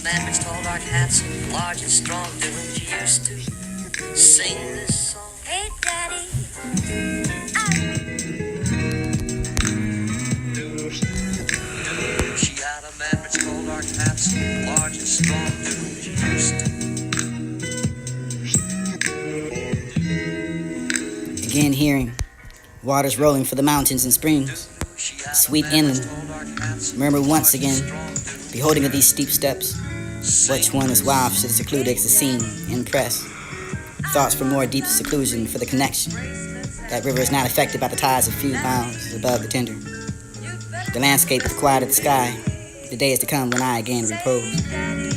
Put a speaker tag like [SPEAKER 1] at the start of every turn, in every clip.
[SPEAKER 1] man with tall dark hats, large and strong, doing she used to sing this song. Hey, Daddy. She had a man with tall dark hats, large and strong, doing she used to.
[SPEAKER 2] Again hearing waters rolling for the mountains and springs, sweet inland, murmur once again, beholding of these steep steps, which one is wild should seclude ecstasy, impress, thoughts for more deep seclusion for the connection. That river is not affected by the tides a few miles above the tender. The landscape with quiet of the sky, the day is to come when I again repose.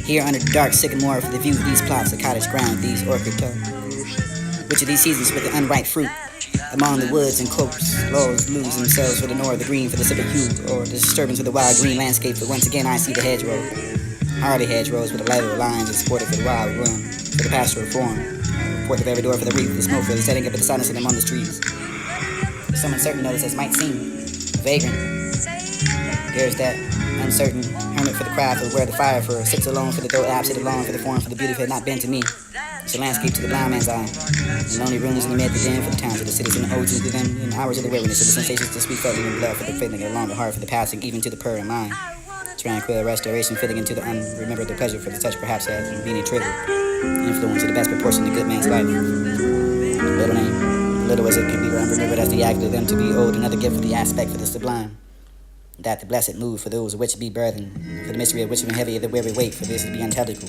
[SPEAKER 2] Here under the dark sycamore for the view of these plots of cottage ground, these orchard tubs. Which of these seasons with the unripe fruit? Among the woods and copse, laurels lose themselves for the north, the green for the civic hue, or the disturbance of the wild green landscape. But once again I see the hedgerow, hardy hedgerows with the lateral lines and supported for the wild run, for the pastoral form, port of every door for the reef, the smoke for the setting up of the silence of them on the streets. Some uncertain notice as might seem vagrant. There's that uncertain hermit for the craft of where the fire for sits alone for the throat, absent alone for the form for the beauty had not been to me. It's a landscape to the blind man's eye. The lonely rooms in the mid, the den for the towns of the cities, and the odes to them in hours of the wilderness, of the sensations to speak felt in blood for the feeling along the heart for the passing, even to the purr in mind. Tranquil restoration fitting into the unremembered, the pleasure for the touch perhaps has been a trigger. Influence of the best proportion of the good man's life. Little name, little as it can be remembered as the act of them to be owed another gift for the aspect for the sublime. That the blessed move for those which be burdened, for the mystery of which been heavy of the weary weight, for this to be intelligible.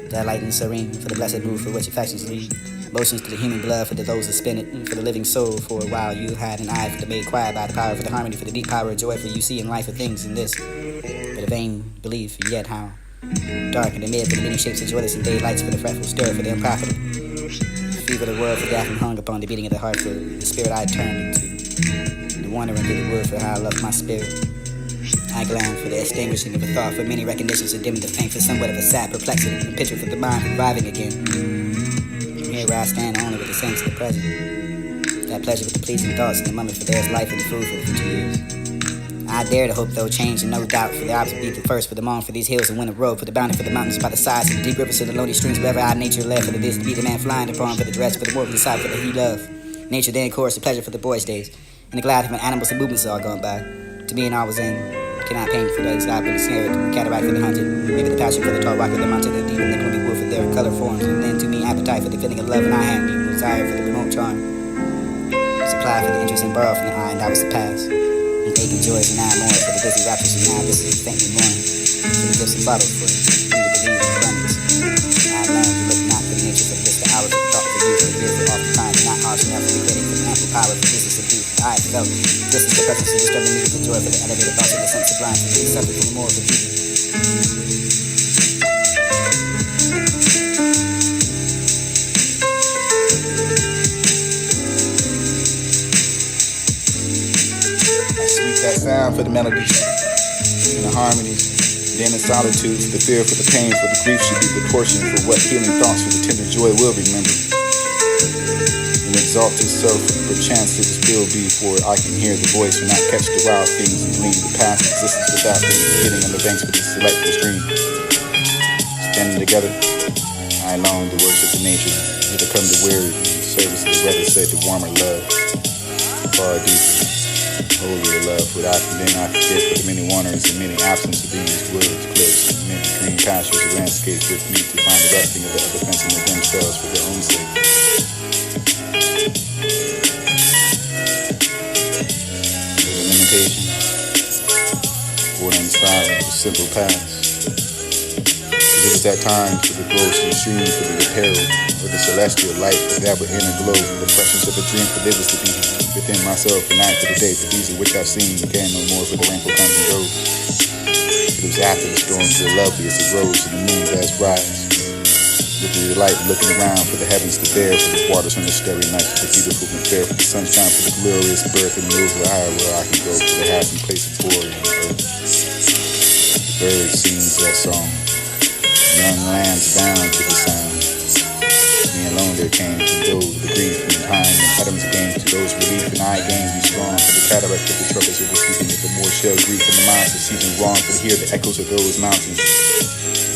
[SPEAKER 2] That light and serene, for the blessed move for which affections lead, motions to the human blood for the those that spin it, and for the living soul for a while you had an eye for the made quiet by the power for the harmony, for the deep power of joy for you see in life of things in this, but a vain belief, and yet how dark in the mid for the many shapes of joyless and daylights for the fretful stir for the unprofitable, fever of the world for death and hung upon the beating of the heart for the spirit I turned into. Wandering through the wood for how I love my spirit. I glance for the extinguishing of a thought, for many recognitions of dimming the faint, for somewhat of a sad perplexity, and picture for the mind reviving again. From here where I stand only with the sense of the present, that pleasure with the pleasing thoughts in the moment, for there's life in the food for the future years. I dare to hope though change and no doubt, for the opposite be the first, for the moan for these hills and winter road, for the boundary for the mountains by the sides, for the deep rivers to the lonely streams, wherever our nature led, for the this to be the man flying upon, for the dress, for the war for the sight, for the he love. Nature then chorus the pleasure for the boys' days. And the glad of animals and movements all gone by. To me and all was in, cannot paint for the exile, but the snared, cataract for the hunted, maybe the passion for the tall rock of the mountain, the deep and the gloomy wood for their color forms, and then to me appetite for the feeling of love and I had deep desire for the remote charm. Supply for the interest and borrow from the eye, and that was the past. And aching joys and now more for the busy raptures, and now this is faintly mourning. For the gifts and bottles for me to believe in abundance. I learned to look not for the nature, for this the hours of thought for you, for the years of all the time, not harsh enough for the critic, for the ample power for this is the truth. I felt this is the presence of disturbing me for joy, for the elevated thoughts of the sense sublime, for the suffer for more for beauty.
[SPEAKER 3] I sweep that sound for the melodies and the harmonies, then the solitudes, the fear for the pain, for the grief should be proportioned for what healing thoughts for the tender joy will remember. And exalt itself, perchance it will be, for I can hear the voice when I catch the wild things and glean the past existence without being getting on the banks for this delightful stream. Standing together, I long to worship the nature, here to come to weary service of the brother said the warmer love, far deeper, holier love, without and then I forget for the many wanderings and many absence of these woods, cliffs, and many green pastures and landscapes with me to find the resting of the other fencing of themselves for their own sake. Or inspired with a simple past. It was that time for the glows to stream for the apparel, or the celestial light, for that would inner glow, for the freshness of a dream, for this was to be within myself, the night for the day, for these of which I've seen, can no more, for the rainbow comes and goes. It was after the storm, for the lovely as it rose, and the moon does rise. With the light looking around for the heavens to bear, for the waters from the starry night, for the beautiful and fair, for the sunshine, for the glorious birth and move higher where I can go, for the happy place of glory on earth. The bird sings that song, young lambs bound to the sound. Me alone there came from those with the grief and time and atoms gained to those relief, and I gained be strong for the cataract of the troubles of the sleeping, of the more shell grief in the mind, for seizing wrong, for to hear the echoes of those mountains.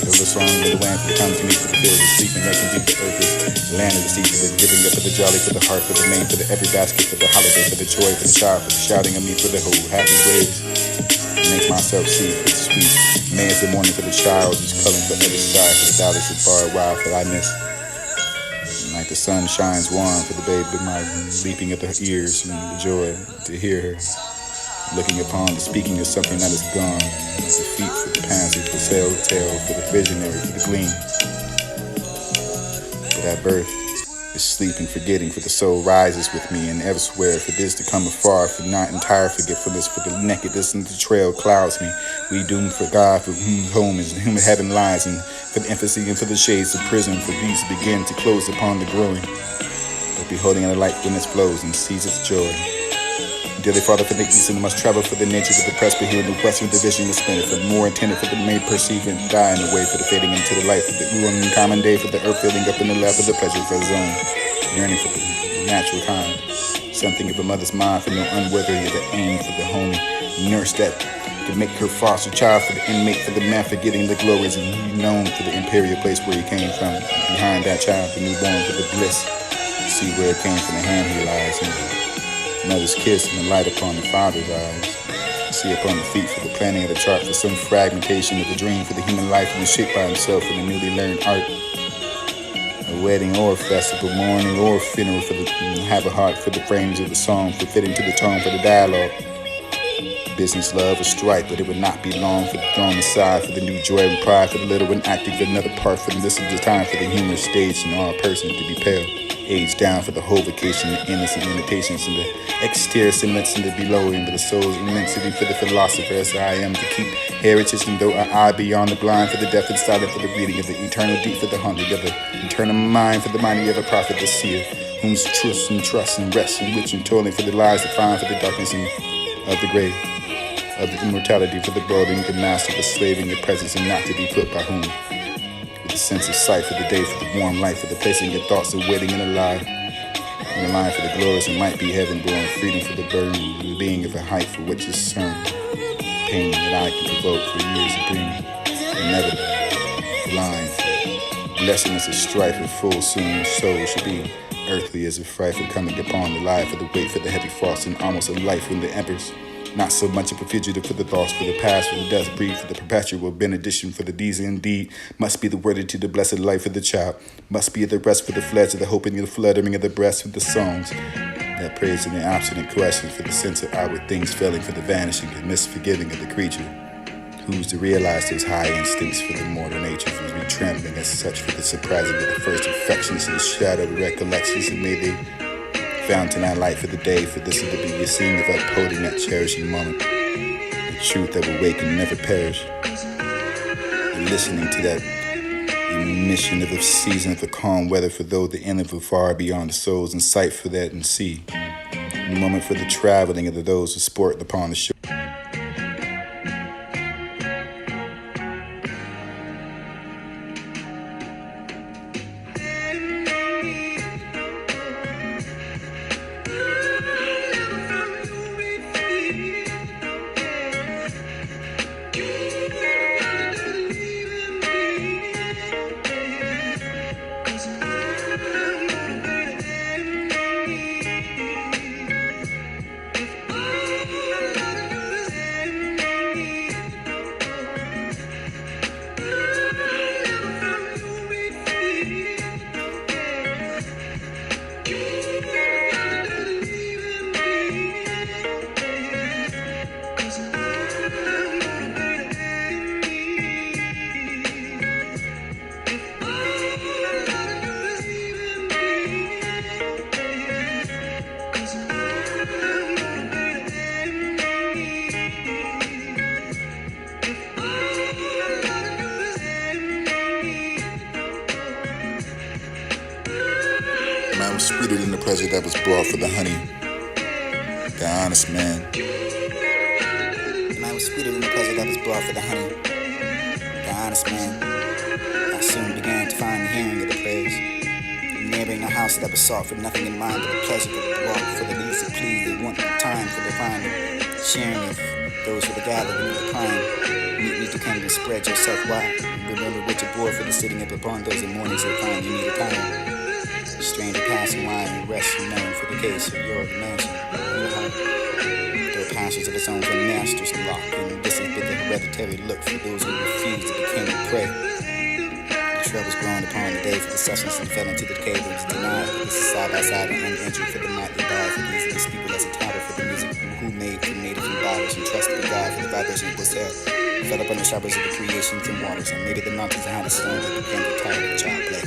[SPEAKER 3] Of the song of the land for the come to me for the field of sleep and that can be the earth is the land of the sea for the giving up for the jolly for the heart for the name for the every basket for the holiday for the joy for the child for the shouting of me for the whole happy ways. Make myself see for the sweet. Man's the morning for the child who's culling for every side for the dollars that far wild that I miss. And like the sun shines warm for the babe with my leaping at her ears and the joy to hear her. Looking upon the speaking of something that is gone. Like the feet for the pansy, for the tale for the visionary, for the gleam. For that birth is sleeping, forgetting, for the soul rises with me and elsewhere. For this to come afar, for not entire forgetfulness, for the nakedness and the trail clouds me. We doomed for God, for whom home is, whom heaven lies, and for the emphasis and for the shades of prison, for these begin to close upon the growing. But beholding the light when it flows and sees its joy. Dearly Father, for the east and must travel for the nature of the press, but here in the western division is splendid, for more intended for the may perceive and die in the way for the fading into the light, for the one common day, for the earth filling up in the lap of the pleasure for his own, yearning for the natural kind. Something of a mother's mind for no unworthy of the aim for the homie, nurse that could make her foster child for the inmate, for the man forgetting the glories and known for the imperial place where he came from. Behind that child, the newborn for the bliss, see where it came from the hand he lies in. Mother's kiss and the light upon the father's eyes. See upon the feet for the planning of the chart for some fragmentation of the dream for the human life and shaped by himself in the newly learned art. A wedding or festival, mourning or funeral for the have a heart for the frames of the song, for fitting to the tone for the dialogue. Business, love, or strife, but it would not be long for the throne aside for the new joy and pride for the little one acting for another part for this is the time for the humor stage and all persons to be pale. Age down for the whole vacation, the innocent limitations and the exterior semblance and the below and the soul's immensity for the philosopher as I am to keep heritage and though an eye beyond the blind for the deaf and silent for the reading of the eternal deep for the hungry of the eternal mind for the mighty of a prophet the seer whom's truth and trust and rest and rich and toiling for the lies to find for the darkness and of the grave of the immortality for the brooding the master the slave in your presence and not to be put by whom. The sense of sight for the day, for the warm light, for the placing your thoughts of wedding in a lie. In the line for the glorious and might be heaven born, freedom for the burden, the being of a height for which is sun. Pain that I can provoke for years of dreaming, inevitable, blind. Blessedness of strife and full soon, soul should be earthly as a fright for coming upon the lie for the weight for the heavy frost and almost a life when the embers. Not so much a fugitive for the thoughts, for the past, for the death breed, for the perpetual benediction, for the deeds indeed. Must be the word to the blessed life of the child. Must be the rest for the fledge of the hope and the fluttering of the breast for the songs. That praise and the obstinate questions for the sense of outward things failing for the vanishing and misforgiving of the creature. Who's to realize those high instincts for the mortal nature for the trembling as such for the surprising of the first infections and the shadow of recollections and may they fountain that light for the day, for this is to be your scene of upholding that cherishing moment. The truth that will wake and never perish. And listening to that emission of a season of a calm weather for those the end of a far beyond the souls and sight for that and see. The moment for the traveling of those who sport upon the shore. Man was sweeter than the pleasure that was brought for the honey. The honest man.
[SPEAKER 2] The man was sweeter than the pleasure that was brought for the honey. The honest man. I soon began to find the hearing of the prayers. And there ain't no house that was sought for nothing in mind but the pleasure that brought for the needs that please. They want time for the finding, sharing of Those who the gather beneath the pine, meet me to come and spread yourself wide. Remember what you bore for the sitting up upon those in mornings that find you need a time. Stranger passing wide and rest known for the case of your mansion in the heart. There are passions of its own for masters locked, and this has been the hereditary look for those who refuse to become a prey. The troubles grown upon the day for the substance and fell into the decay that was denied. This is side by side and uninjured for the nightly bar for these people as a title for the music who made from native and bodies and trusted the God for the vibration was held. Fell upon the showers of the creations and waters, and maybe the mountains behind the stone that began to tire of child play.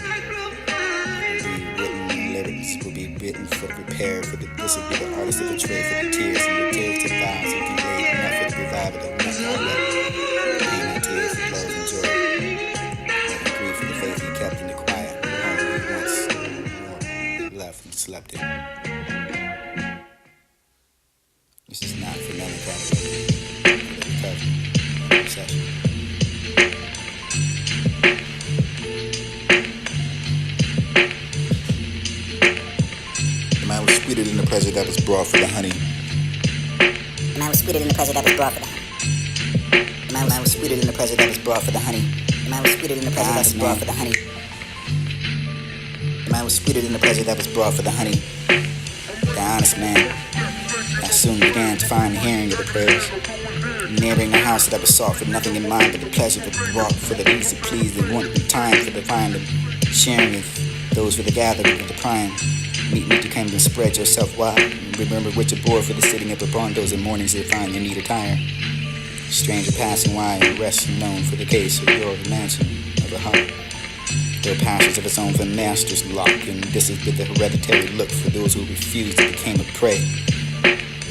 [SPEAKER 2] Will be written for the repair, for the this will be the artist of the trade for the tears and the tears to vows and delayed enough for the revival of not all love. Pain my tears for love and joy. Let him grieve for the faith he kept in the quiet. Home he once left and slept in. This is not for melancholy, for the recovery session. The man was sweeter than the pleasure that was brought for the honey. The man was sweeter than the pleasure that was brought for the honey. The man was sweeter than the pleasure that was brought for the honey. The man was sweeter than the pleasure that was brought for the honey. The man was sweeter than the pleasure that was brought for the honey. The honest man, I soon began to find the hearing of the prayers. Nearing a house that was sought for nothing in mind but the pleasure that brought for the easy please and want the time for the find them. Sharing with those who the gathering of the prime. Meet me to come and spread yourself wide. Remember what you bore for the sitting up upon those in mornings that find you need attire. Stranger passing wide and rest known for the case of your mansion of the heart. There are passions of its own for masters locked, and this has been the hereditary look for those who refuse to become a prey.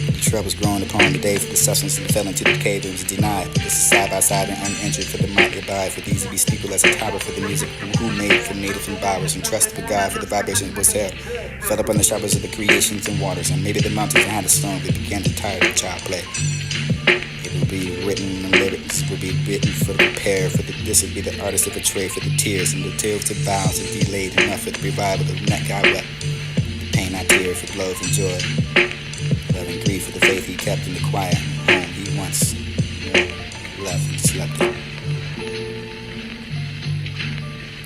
[SPEAKER 2] The troubles grown upon the day for the substance and fell into the decay that was denied. This is side by side and uninjured for the might abide for these to be steeple as a tower for the music who made from native and bowers and trusted the God for the vibration was held. Fell upon the showers of the creations and waters, and maybe the mountains behind the stone that began to tire of child play. It will be written in the lyrics, will be written for the repair, for the this will be the artist of the trade for the tears, and the tears to vows and delayed enough for the revival of neck I wept. The pain I tear for love and joy. Love and grief for the faith he kept in the quiet home he once left and slept in.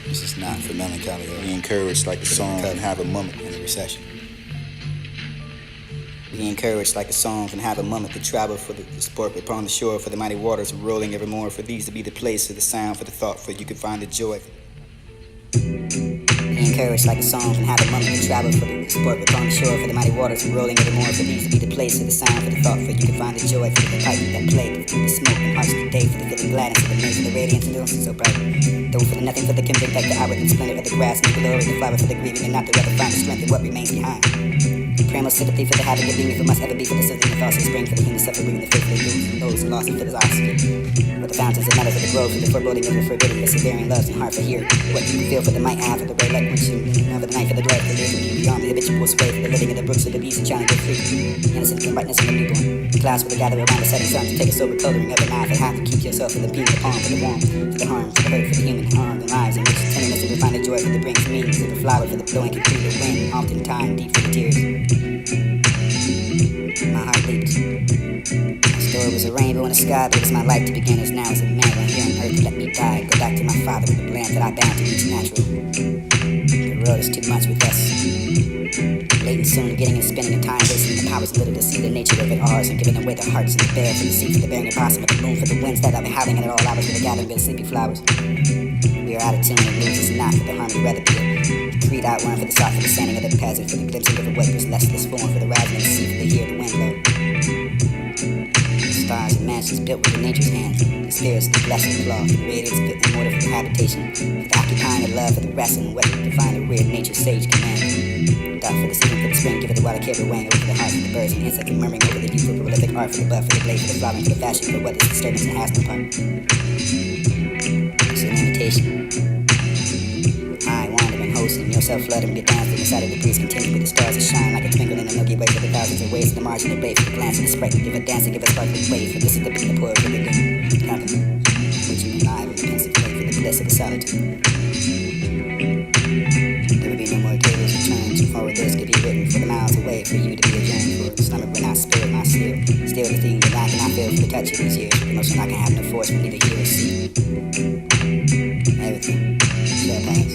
[SPEAKER 2] This is not for melancholy. Be encouraged like a song and have a moment in the recession. Be encouraged like a song and have a moment to travel for the sport upon the shore, for the mighty waters rolling evermore, for these to be the place of the sound, for the thought, for you can find the joy. Be encouraged like a song and have a moment to travel for the sport upon the shore, for the mighty waters rolling evermore, for these to be the place of the sound, for the thought, for you can find the joy, for the pipe that played, for the smoke and hearts of the day, for the feeling gladness of the maze of the radiance and illusion so bright. Though for the nothing for the convict like the hour and splendor of the grass and the glory, the flower for the grieving and not the rather find the strength in what remains behind. Primal sympathy for the habit of being, if it must ever be for the soothing, the thoughts of spring, for the human suffering, the faithfully lose, and those lost and for the obstacle. For the fountains of matter for the grove, for the foreboding of the forbidding, the severing loves and heart for here. What you can feel for the might have, for the ray like quenching, for the night for the blood, for the living beyond the habitual sway, for the living in the brooks of the beast and challenge of free. Innocent and brightness of the newborn. The clouds for the gather around the setting sun to take a sober coloring of the night, for half to keep yourself from the being upon, for the warmth, for the harm, for the hurt, for the human harm, the lives, and which tenderness to find the joy for the brings meanings, for the flower, for the blowing can through the wind, often time deep for the tears. My heart leaped. My story was a rainbow in the sky, but it's my life to begin as now as a man on here on earth to let me die. Go back to my father with the land that I bound to reach natural. The road is too much with us. Late and soon, getting and spinning and time wasting. The powers little to see the nature of it ours and giving away the hearts and the bear for the sea, for the bearing and blossom of the moon, for the winds that I've been howling at all hours for the gathering of the sleepy flowers. We are out of tune and it loses not for the harmony, rather be it. Creed outline for the south, for the sanding of the peasant, for the glimpsing of the vapor's restless form, for the rising of the sea, for the hear the wind blow. Stars and mansions built with the nature's hands, the spirits, the blessed law, for the radiance fit in order for the habitation, for the occupying of love, for the wrestling, weapon to find the weird nature's sage command. Doubt for the season, for the spring, give it the wild caribou wang over the heart, for the birds and insects, and murmuring over the youth, for the prolific art, for the bud, for the blade, for the flowering, for the fashion, for what is disturbance and has no part. It's an invitation. And yourself flood and get down from the side of the breeze. Continue with the stars that shine like a twinkle in the Milky Way, for the thousands of ways to the margin of the for the glance of the sprite, to give a dance and give a sparkling wave. For this is the beat of the poor for the good company, which you alive in the pensive way, for the bliss of the solitude. There will be no more tables to turn. Too forward this could be written for the miles away, for you to be adjourned. For slumber when I spirit my steel. Still the thing that I cannot feel, for the touch of these years, with the notion I can have no force for neither hear or see. Everything shall pass.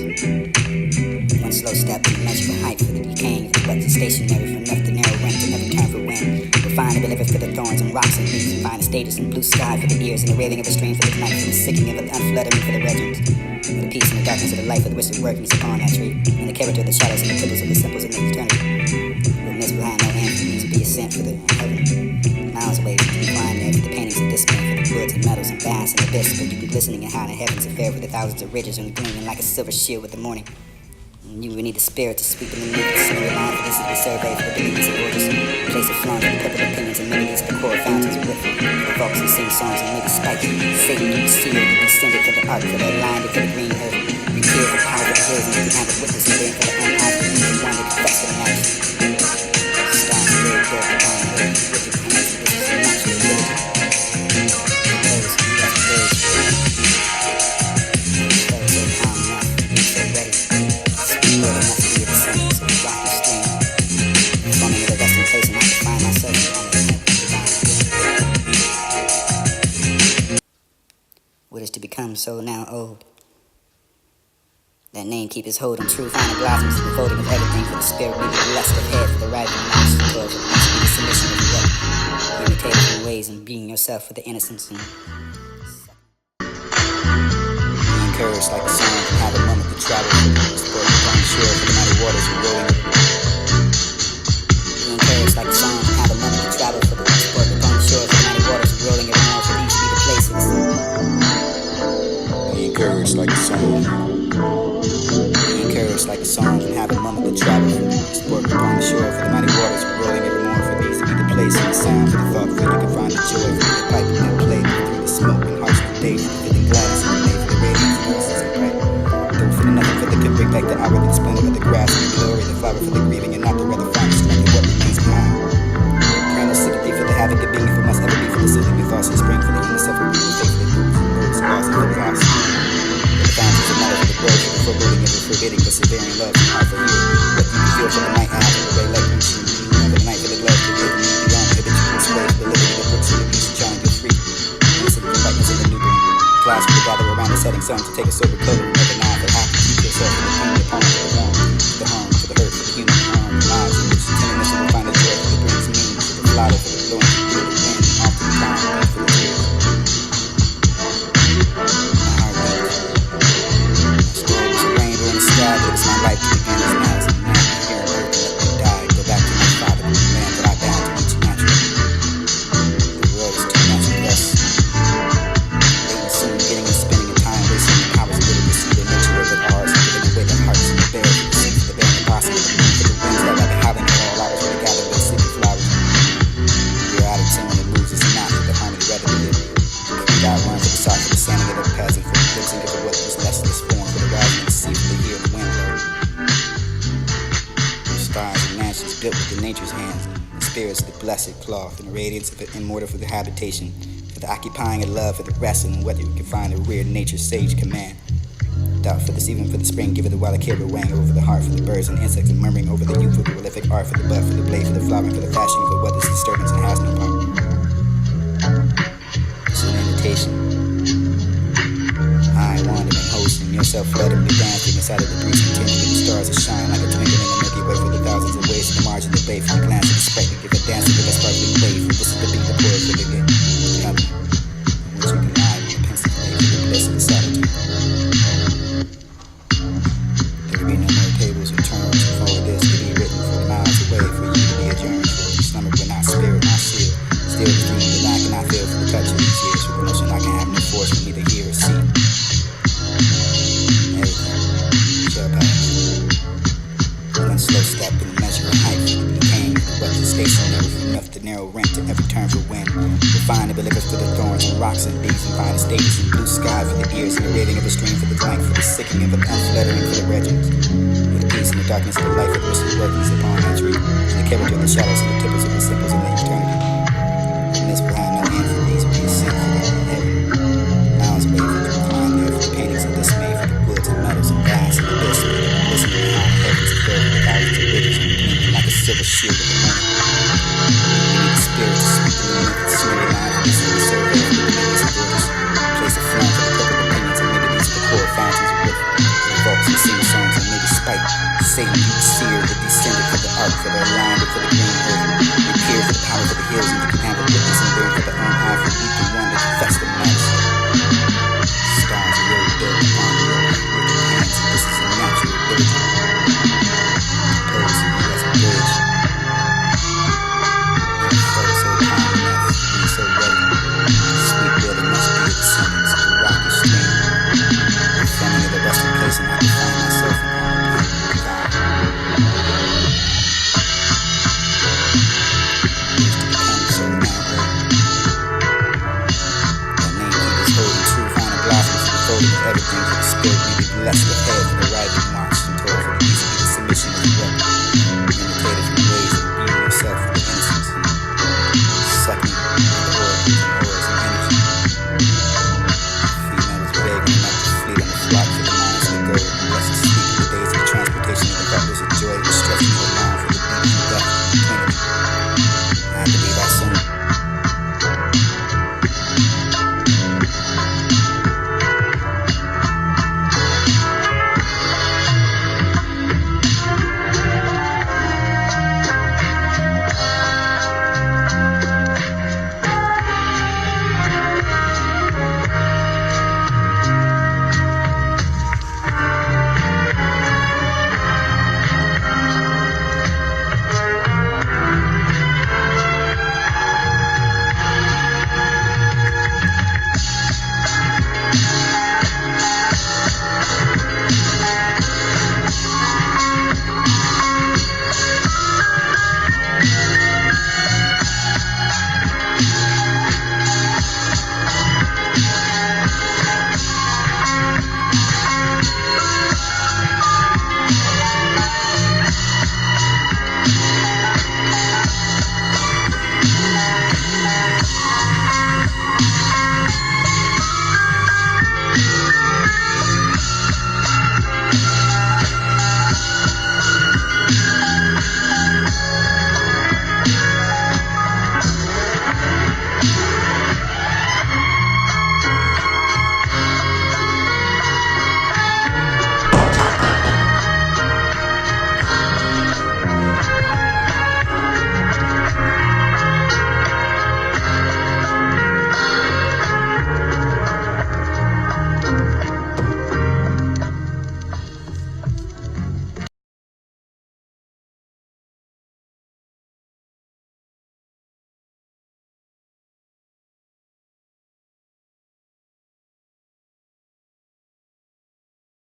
[SPEAKER 2] One slow step to measure the height for the decaying, for the wet and stationary, for enough to narrow rent and never turn for wind. Refine and deliver for the thorns and rocks and leaves, and find a status in blue sky for the ears, and the wailing of a stream for the night, for the sickening of an unfluttering for the regiment. For the peace and the darkness of the life of the whispered workings upon that tree, and the character of the shadows and the pillars of the simples in the eternity. Will miss behind no end for these be a scent for the heaven. Miles away from the blind there for the paintings and dismay, for the woods and metals and vast and abyss, but you be glistening in high in the heavens affair with the thousands of ridges and gleaming like a silver shield with the morning. And you would need the spirit to sweep them beneath the snowy line, for this is the survey for the beliefs of gorgeous place of flaunt and purple opinions and melodies of the core fountains of wit, for folks who sing songs and maybe spike Satan you sealed and descended for the art for the aligned for the green earth, you kill for power for the hills and you can have a witness and for the unarmed and you one that confess for the night. Stars very good upon the earth, wicked hands, this is a natural ability. Those who left birds so calm enough, be so ready. Speak word enough to be a descendant of the rocky stream. Forming with a resting place and I can find myself on the divine. What is to become so now old? That name keep his hold on true final blossoms, the folding of everything for the spirit, be the lust of head for the right of the mouth, the toils of the must be the submission of the way, imitating the ways and being yourself for the innocence and
[SPEAKER 3] Be encouraged like a song and have a moment to travel for the sport upon the shore for the mighty waters are rolling.
[SPEAKER 2] be encouraged like a song and have a moment to travel for the sport upon the shore for the mighty waters and rolling it all for these be the places.
[SPEAKER 3] Be encouraged like a song. Be encouraged like a song and have a moment to travel for the sport upon the shore for the mighty waters are rolling evermore for these to be the place and the sound for the thought for you can find the joy for the pipe and play through the smoke and harsh the day for the feeling gladness and the day for the radiance and voices and bright. Don't feel nothing for the good bring back the hour the splendor of the grass and the glory, the flower for the grieving and not the rather find the strength of what remains behind. Praying the sympathy for the havoc of being for must ever be for the soothing of thoughts and spring for the human suffering, the faith for the dudes and words, lost and for the lost. The fountains of matter for the growth, for the foreboding of the forgetting, persevering love and heart for you. What you can feel from the night out of the way like you see you remember the night for the glove to give me beyond the habitual slave, the living of the books of the peace and trying to get free. Listen to the brightness of the newborn. Class will gather around the setting sun to take a sober color and never nod for happy. Keep yourself in the pain, the palm for the wrong, the harm for the hurt, for the human harm, the lives in which the tenderness will find the joy for the brings meaning, for the flower for the blowing to the wind, often time and for the tears. God, it was my life to begin as now as a man here on earth and let me die. Go back to my father, the land that I bound to reach natural. The world is too much for us. Waiting soon, getting and spinning and time wasting the powers of little to see the nature of it ours, and giving away the hearts and the bear for the seeds, the bear impossible, the moon for the winds that like a howling at all hours where they gather with sleepy flowers. We're out of tune, it moves us not with the harmony rather than it. God runs for the sock for the sanding of the passing for the blitzing of the what was lessless form for the rising of the sea for the year of the wind blow. Stars and mansions built with the nature's hands, the spirits of the blessed cloth, and the radiance of the immortal for the habitation, for the occupying of love, for the wrestling, whether you can find a weird nature's sage command. Doubt for this even for the spring, give it the wild caribou wang over the heart for the birds and insects, and murmuring over the youth for the prolific art for the bud, for the blade, for the flower, for the fashioning for what this disturbance and has no part. It's an invitation. I wandering, hosting yourself, flutteringly dancing inside of the breeze, continuing the stars that shine like a twinkle in the Milky Way for the thousands of ways to the margin of the bay, from the glance of the spectre, give a dancing with a sparkling wave. This is the beat, the chorus for the game. Nothing. Which you can hide in the pencil for the bliss of the solitude. There will be no more tables or terms before this to be written for the miles away for you to be adjourned for. Your stomach will not spirit, not seal. Still the dream that I cannot feel for the touch of these years. For the notion I can have no force for neither hear or see. Shall pass. One slow step in the measure of height for the decaying, but the stationary enough to narrow rent to every turn for wind. Refine the believers for the thorns and rocks and bees, and find the stages in blue sky for the ears, and the raving of a stream for the blank, for the sickening of an unfluttering for the regiment. For the peace and the darkness of the life of the whispered workings upon that tree, and the character of the shadows and the tippers of the simples in the eternity. And this behind no end for these be a scent for the heaven. Miles away from the recline there for the paintings of dismay, for the woods and metals and glass and abyss, for the listening behind the heavens and filled with the thousands of ridges and gleaming like a silver shield of the morning.
[SPEAKER 2] spirit to speak the new methods, smear lines, and see the survey of the dominions and borders. Place a flank of the purple opinions, and maybe these are the core fountains of river. Vaults and sing songs, and maybe spite Satan, you seer, the descendant of the ark, for the aligned for the green earth. We peer for the power of the hills, and you can have a witness and burn for the own eye for